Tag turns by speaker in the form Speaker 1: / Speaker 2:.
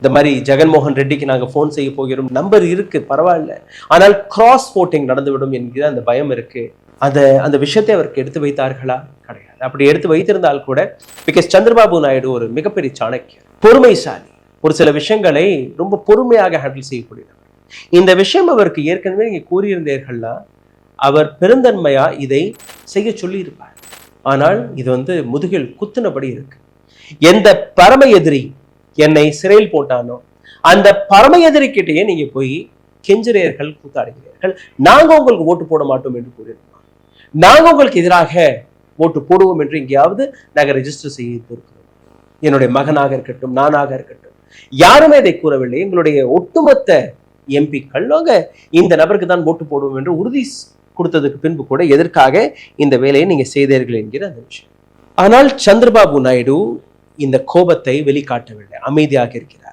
Speaker 1: இந்த மாதிரி ஜெகன்மோகன் ரெட்டிக்கு நாங்க போன் செய்ய போகிறோம், நம்பர் இருக்கு, பரவாயில்ல, ஆனால் கிராஸ் ஓட்டிங் நடந்துவிடும் என்கிற அந்த பயம் இருக்கு. அந்த விஷயத்தை அவருக்கு எடுத்து வைத்தார்களா? கிடையாது. அப்படி எடுத்து வைத்திருந்தால் கூட, பிகாஸ் சந்திரபாபு நாயுடு ஒரு மிகப்பெரிய சாணக்கியர், பொறுமைசாலி, ஒரு சில விஷயங்களை ரொம்ப பொறுமையாக ஹேண்டில் செய்யக்கூடியவர். இந்த விஷயம் அவருக்கு ஏற்கனவே நீங்க கூறியிருந்தீர்கள்னா அவர் பெருந்தன்மையா இதை செய்ய சொல்லி இருப்பார். ஆனால் இது முதுகில் குத்துனபடி இருக்கு. எந்த பரம எதிரி என்னை சிறையில் போட்டானோ அந்த பரம எதிரி கிட்டேயே நீங்க போய் கெஞ்சுறீர்கள், கூத்தாடுகிறீர்கள். நாங்க உங்களுக்கு ஓட்டு போட மாட்டோம் என்று கூறியிருக்கோம், நாங்க உங்களுக்கு எதிராக ஓட்டு போடுவோம் என்று எங்கேயாவது நாங்க ரெஜிஸ்டர் செய்திருக்கிறோம். என்னுடைய மகனாக இருக்கட்டும், நானாக இருக்கட்டும், யாருமே இதை கூறவில்லை. எங்களுடைய ஒட்டுமொத்த எம்பிக்கள் நாங்க இந்த நபருக்கு தான் ஓட்டு போடுவோம் என்று உறுதி கொடுத்ததுக்கு பின்பு கூட எதற்காக இந்த வேலையை நீங்க செய்தீர்கள் என்கிற அந்த விஷயம். ஆனால் சந்திரபாபு நாயுடு இந்த கோபத்தை வெளிக்காட்டவில்லை, அமைதியாக இருக்கிறார்.